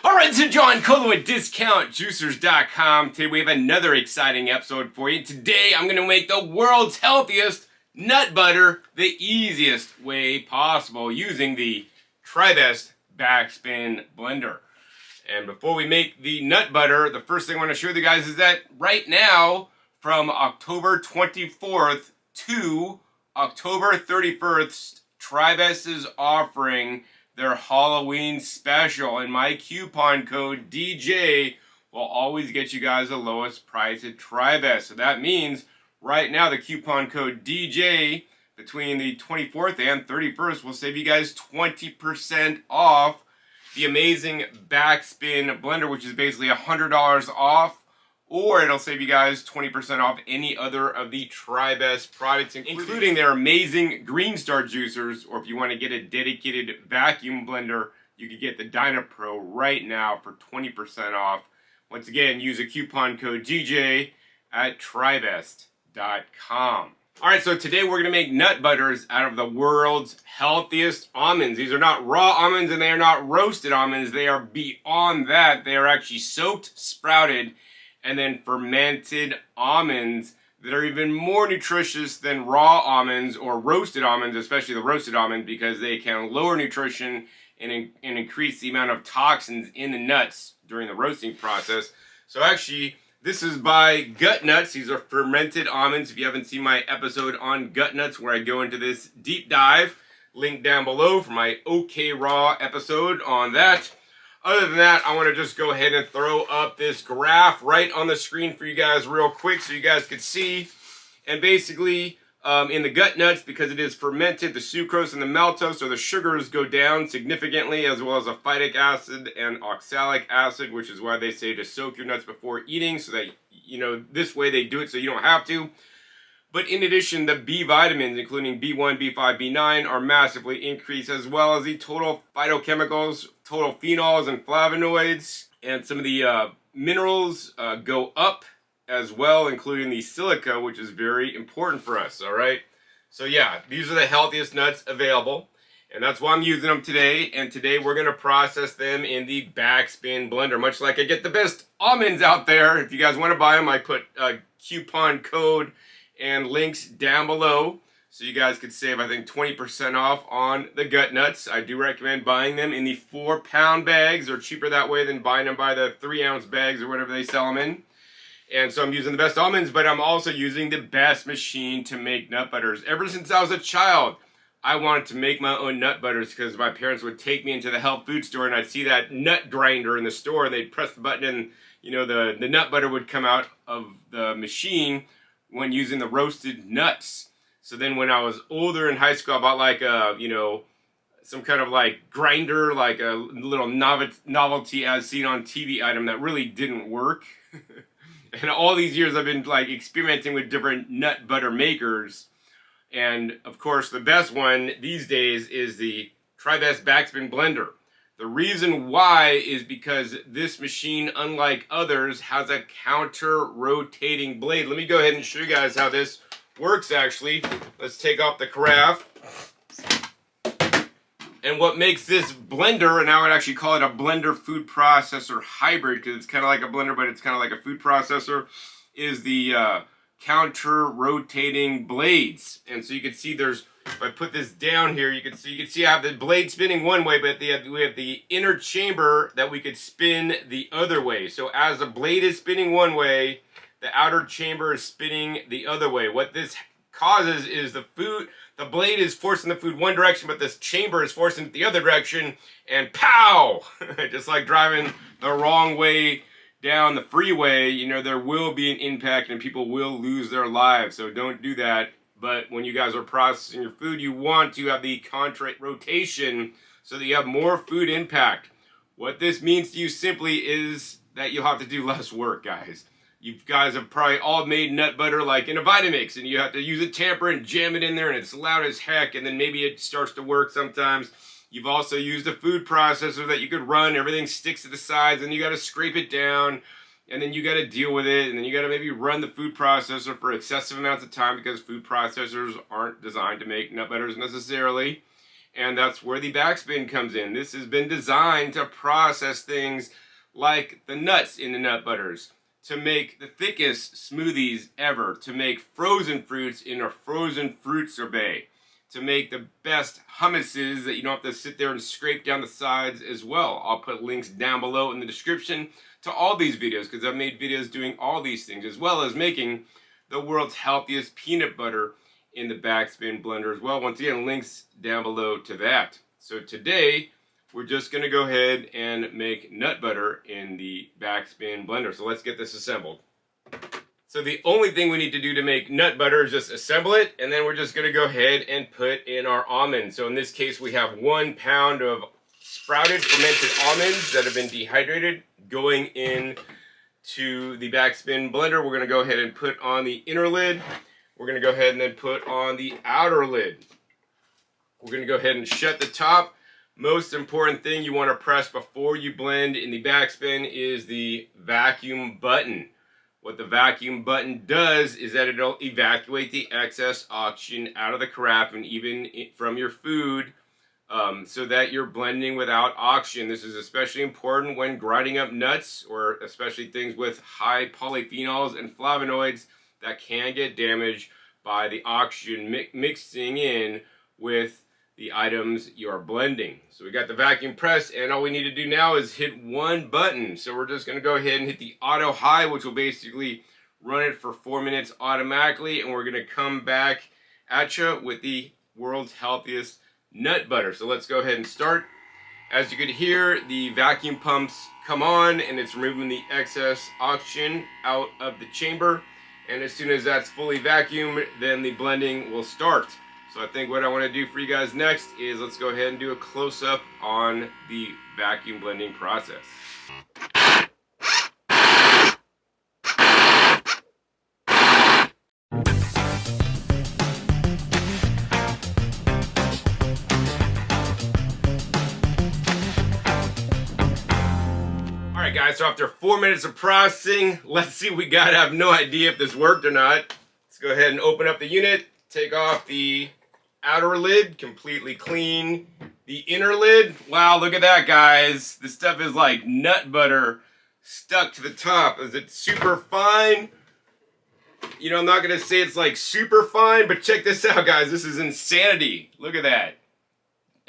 Alright, so John Colo at DiscountJuicers.com. Today we have another exciting episode for you. Today I'm going to make the world's healthiest nut butter the easiest way possible using the Best Backspin blender. And before we make the nut butter, the first thing I want to show you guys is that right now, from October 24th to October 31st, Best is offering their Halloween special, and my coupon code DJ will always get you guys the lowest price at Best. So that means right now the coupon code DJ between the 24th and 31st will save you guys 20% off the amazing Backspin blender, which is basically $100 off, or it'll save you guys 20% off any other of the Best products, including their amazing Green Star juicers, or if you want to get a dedicated vacuum blender, you can get the DynaPro right now for 20% off. Once again, use a coupon code DJ at Best.com. Alright, so today we're going to make nut butters out of the world's healthiest almonds. These are not raw almonds and they are not roasted almonds. They are beyond that. They are actually soaked, sprouted, and then fermented almonds that are even more nutritious than raw almonds or roasted almonds, especially the roasted almond, because they can lower nutrition and increase the amount of toxins in the nuts during the roasting process. So actually, this is by Gut Nuts. These are fermented almonds. If you haven't seen my episode on gut nuts where I go into this deep dive, link down below for my OK Raw episode on that. Other than that, I want to just go ahead and throw up this graph right on the screen for you guys real quick so you guys could see. And basically, in the gut nuts, because it is fermented, the sucrose and the maltose, or the sugars, go down significantly, as well as a phytic acid and oxalic acid, which is why they say to soak your nuts before eating, so that, you know, this way they do it so you don't have to. But in addition, the B vitamins, including B1, B5, B9, are massively increased, as well as the total phytochemicals, total phenols and flavonoids, and some of the minerals go up as well, including the silica, which is very important for us, all right? So yeah, these are the healthiest nuts available, and that's why I'm using them today. And today we're going to process them in the Backspin blender, much like I get the best almonds out there. If you guys want to buy them, I put a coupon code and links down below, so you guys could save, I think, 20% off on the gut nuts. I do recommend buying them in the 4-pound bags. They're cheaper that way than buying them by the 3-ounce bags or whatever they sell them in. And so I'm using the best almonds, but I'm also using the best machine to make nut butters. Ever since I was a child, I wanted to make my own nut butters because my parents would take me into the health food store and I'd see that nut grinder in the store, and they'd press the button and, you know, the nut butter would come out of the machine when using the roasted nuts. So then when I was older in high school, I bought like a, you know, some kind of like grinder, like a little novelty as seen on TV item that really didn't work. And all these years I've been like experimenting with different nut butter makers. And of course the best one these days is the Best Backspin blender. The reason why is because this machine, unlike others, has a counter-rotating blade. Let me go ahead and show you guys how this works, actually. Let's take off the carafe. And what makes this blender, and I would actually call it a blender food processor hybrid, because it's kind of like a blender, but it's kind of like a food processor, is the counter-rotating blades. And so you can see there's, if I put this down here, you can see I have the blade spinning one way, but we have the inner chamber that we could spin the other way. So as the blade is spinning one way, the outer chamber is spinning the other way. What this causes is the blade is forcing the food one direction, but this chamber is forcing it the other direction, and pow! Just like driving the wrong way down the freeway, you know, there will be an impact and people will lose their lives. So don't do that. But when you guys are processing your food, you want to have the contra rotation so that you have more food impact. What this means to you simply is that you'll have to do less work, guys. You guys have probably all made nut butter like in a Vitamix, and you have to use a tamper and jam it in there, and it's loud as heck, and then maybe it starts to work sometimes. You've also used a food processor that you could run, everything sticks to the sides, and you got to scrape it down. and then you got to deal with it, and then you got to maybe run the food processor for excessive amounts of time because food processors aren't designed to make nut butters necessarily. And that's where the backspin comes in. This has been designed to process things like the nuts in the nut butters, to make the thickest smoothies ever, to make frozen fruits in a frozen fruit sorbet, to make the best hummuses that you don't have to sit there and scrape down the sides as well. I'll put links down below in the description to all these videos because I've made videos doing all these things, as well as making the world's healthiest peanut butter in the Backspin blender as well. Once again, links down below to that. So today, we're just going to go ahead and make nut butter in the Backspin blender. So let's get this assembled. So the only thing we need to do to make nut butter is just assemble it, and then we're just going to go ahead and put in our almonds. So in this case, we have 1 pound of sprouted fermented almonds that have been dehydrated going in to the Backspin blender. We're going to go ahead and put on the inner lid. We're going to go ahead and then put on the outer lid. We're going to go ahead and shut the top. Most important thing you want to press before you blend in the Backspin is the vacuum button. What the vacuum button does is that it'll evacuate the excess oxygen out of the carafe and even from your food, so that you're blending without oxygen. This is especially important when grinding up nuts, or especially things with high polyphenols and flavonoids that can get damaged by the oxygen mixing in with the items you're blending. So we got the vacuum press, and all we need to do now is hit 1 button. So we're just going to go ahead and hit the auto high, which will basically run it for 4 minutes automatically, and we're going to come back at you with the world's healthiest nut butter. So let's go ahead and start. As you could hear, the vacuum pumps come on, and it's removing the excess oxygen out of the chamber. And as soon as that's fully vacuumed, then the blending will start. So I think what I want to do for you guys next is let's go ahead and do a close-up on the vacuum blending process. Alright guys, so after 4 minutes of processing, let's see what we got. I have no idea if this worked or not. Let's go ahead and open up the unit, take off the outer lid, completely clean the inner lid. Wow, look at that, guys. This stuff is like nut butter stuck to the top. Is it super fine? You know, I'm not going to say it's like super fine, but check this out, guys. This is insanity. Look at that.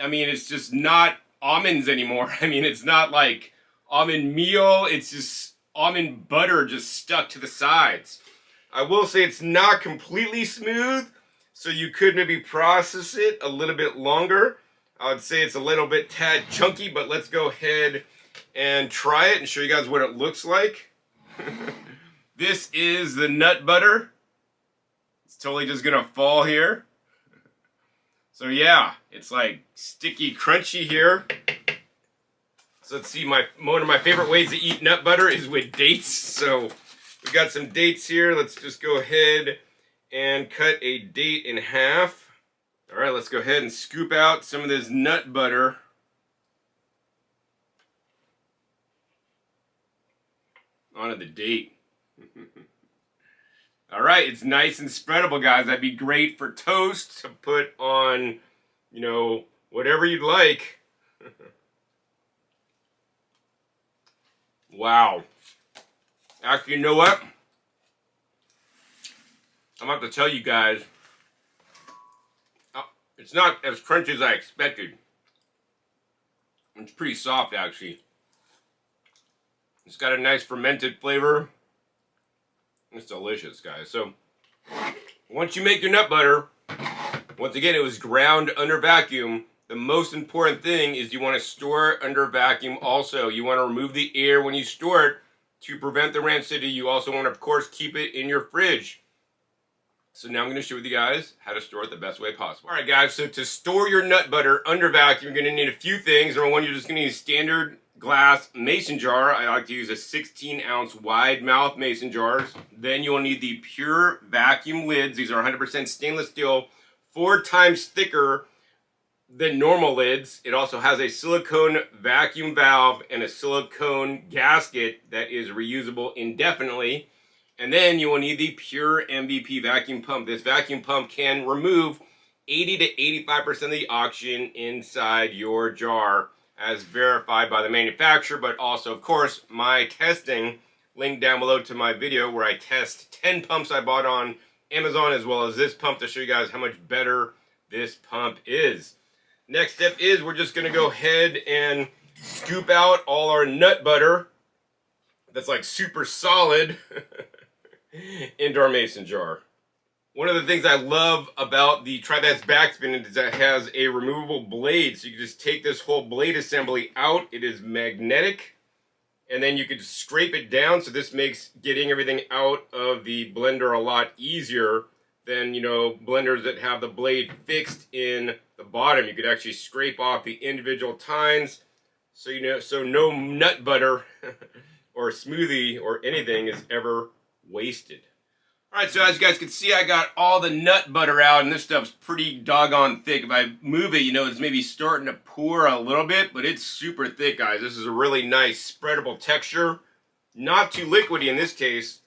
I mean, it's just not almonds anymore. I mean, it's not like almond meal. It's just almond butter just stuck to the sides. I will say it's not completely smooth, so you could maybe process it a little bit longer. I would say it's a little bit tad chunky, but let's go ahead and try it and show you guys what it looks like. This is the nut butter. It's totally just gonna fall here. So yeah, it's like sticky, crunchy here. So let's see, one of my favorite ways to eat nut butter is with dates. So we got some dates here. Let's just go ahead and cut a date in half. All right, let's go ahead and scoop out some of this nut butter. Onto the date. All right, it's nice and spreadable, guys. That'd be great for toast to put on, you know, whatever you'd like. Wow. Actually, you know what? I'm about to tell you guys, it's not as crunchy as I expected. It's pretty soft, actually. It's got a nice fermented flavor. It's delicious, guys. So, once you make your nut butter, once again, it was ground under vacuum. The most important thing is you want to store it under vacuum also. You want to remove the air when you store it to prevent the rancidity. You also want to, of course, keep it in your fridge. So now I'm going to show you guys how to store it the best way possible. Alright guys, so to store your nut butter under vacuum, you're going to need a few things. Number one, you're just going to need a standard glass mason jar. I like to use a 16-ounce wide mouth mason jars. Then you'll need the pure vacuum lids. These are 100% stainless steel, 4 times thicker the normal lids. It also has a silicone vacuum valve and a silicone gasket that is reusable indefinitely. And then you will need the Pure MVP vacuum pump. This vacuum pump can remove 80 to 85% of the oxygen inside your jar, as verified by the manufacturer, but also, of course, my testing, link down below to my video where I test 10 pumps I bought on Amazon, as well as this pump, to show you guys how much better this pump is. Next step is we're just gonna go ahead and scoop out all our nut butter that's like super solid into our mason jar. One of the things I love about the TriBest Backspin is that it has a removable blade, so you can just take this whole blade assembly out. It is magnetic, and then you can scrape it down, so this makes getting everything out of the blender a lot easier than, you know, blenders that have the blade fixed in the bottom. You could actually scrape off the individual tines, so so no nut butter or smoothie or anything is ever wasted. Alright, so as you guys can see, I got all the nut butter out, and this stuff's pretty doggone thick. If I move it, you know, it's maybe starting to pour a little bit, but it's super thick, guys. This is a really nice spreadable texture. Not too liquidy in this case.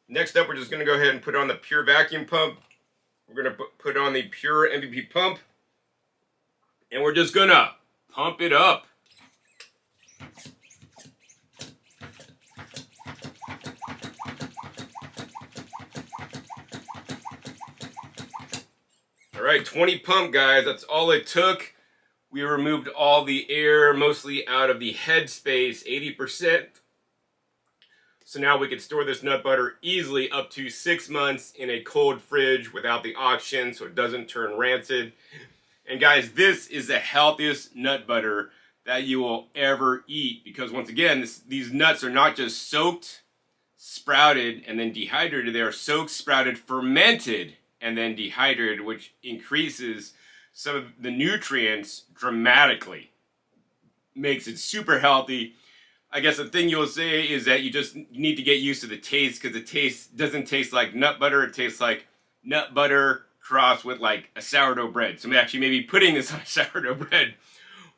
Next up, we're just going to go ahead and put on the Pure vacuum pump. We're going to put on the Pure MVP pump, and we're just going to pump it up. Alright, 20 pump, guys. That's all it took. We removed all the air, mostly out of the head space, 80%. So now we can store this nut butter easily up to 6 months in a cold fridge without the oxygen, so it doesn't turn rancid. And guys, this is the healthiest nut butter that you will ever eat, because once again, these nuts are not just soaked, sprouted, and then dehydrated. They are soaked, sprouted, fermented, and then dehydrated, which increases some of the nutrients dramatically. Makes it super healthy. I guess the thing you'll say is that you just need to get used to the taste, because the taste doesn't taste like nut butter. It tastes like nut butter crossed with like a sourdough bread. So actually maybe putting this on a sourdough bread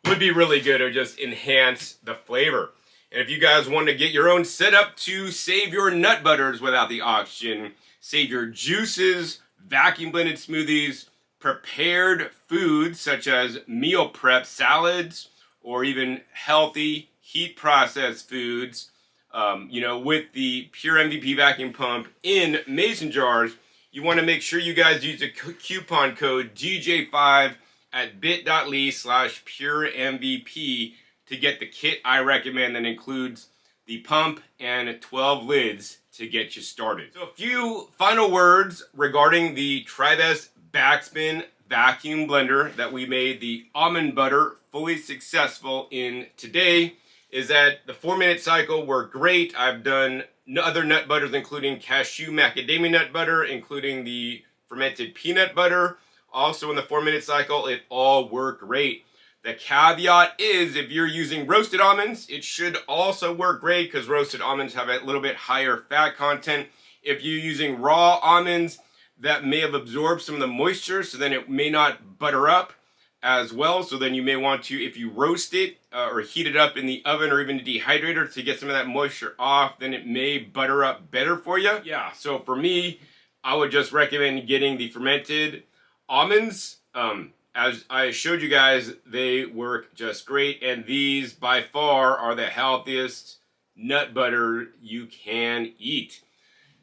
would be really good, or just enhance the flavor. And if you guys want to get your own setup to save your nut butters without the oxygen, save your juices, vacuum blended smoothies, prepared foods such as meal prep salads, or even healthy heat processed foods, you know, with the Pure MVP vacuum pump in mason jars, you want to make sure you guys use the coupon code DJ5 at bit.ly/PureMVP to get the kit I recommend that includes the pump and 12 lids to get you started. So a few final words regarding the TriBest Backspin vacuum blender that we made the almond butter fully successful in today is that the 4-minute cycle worked great. I've done other nut butters, including cashew macadamia nut butter, including the fermented peanut butter. Also in the 4-minute cycle, it all worked great. The caveat is if you're using roasted almonds, it should also work great, because roasted almonds have a little bit higher fat content. If you're using raw almonds, that may have absorbed some of the moisture, so then it may not butter up as well. So then you may want to, if you roast it or heat it up in the oven or even a dehydrator to get some of that moisture off, then it may butter up better for you. Yeah, so for me, I would just recommend getting the fermented almonds. As I showed you guys, they work just great, and these by far are the healthiest nut butter you can eat.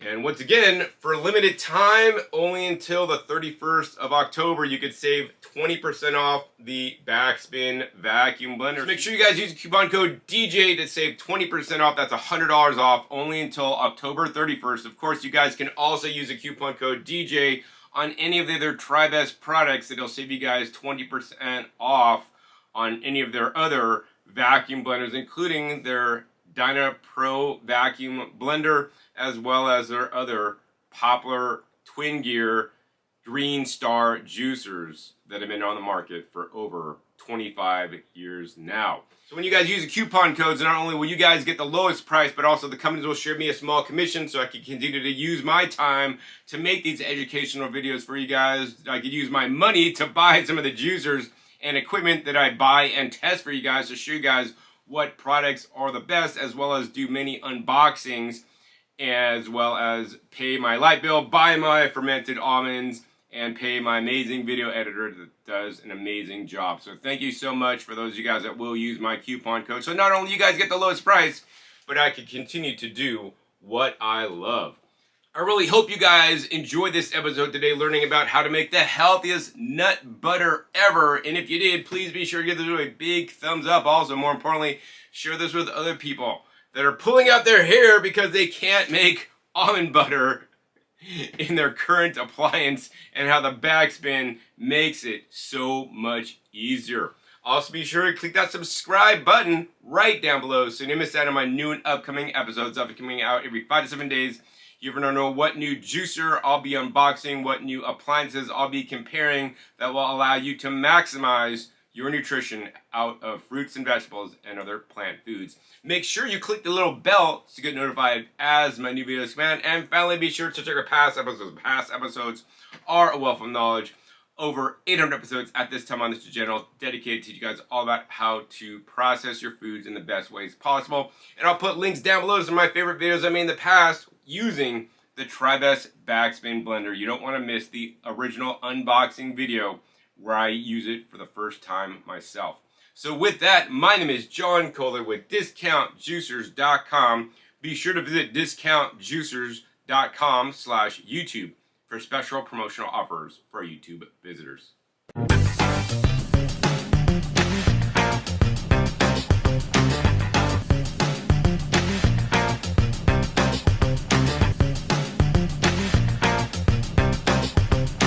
And once again, for a limited time, only until the 31st of October, you could save 20% off the Backspin vacuum blender. So make sure you guys use the coupon code DJ to save 20% off. That's $100 off only until October 31st. Of course, you guys can also use the coupon code DJ on any of the other TriBest products. It'll save you guys 20% off on any of their other vacuum blenders, including their Dyna Pro vacuum blender, as well as their other Poplar Twin Gear Green Star juicers that have been on the market for over 25 years now. So when you guys use the coupon codes, not only will you guys get the lowest price, but also the companies will share me a small commission, so I can continue to use my time to make these educational videos for you guys. I could use my money to buy some of the juicers and equipment that I buy and test for you guys to show you guys what products are the best, as well as do many unboxings, as well as pay my light bill, buy my fermented almonds, and pay my amazing video editor that does an amazing job. So thank you so much for those of you guys that will use my coupon code. So not only you guys get the lowest price, but I can continue to do what I love. I really hope you guys enjoyed this episode today, learning about how to make the healthiest nut butter ever. And if you did, please be sure to give this video a big thumbs up. Also, more importantly, share this with other people that are pulling out their hair because they can't make almond butter in their current appliance, and how the Backspin makes it so much easier. Also, be sure to click that subscribe button right down below so you don't miss out on my new and upcoming episodes. I'll be coming out every 5 to 7 days. You never know what new juicer I'll be unboxing, what new appliances I'll be comparing that will allow you to maximize your nutrition out of fruits and vegetables and other plant foods. Make sure you click the little bell to get notified as my new videos come out. And finally, be sure to check our past episodes. Past episodes are a wealth of knowledge. Over 800 episodes at this time on this channel dedicated to you guys all about how to process your foods in the best ways possible. And I'll put links down below to some of my favorite videos I made in the past using the TriBest Backspin blender. You don't want to miss the original unboxing video where I use it for the first time myself. So with that, my name is John Kohler with DiscountJuicers.com. Be sure to visit DiscountJuicers.com/YouTube for special promotional offers for YouTube visitors.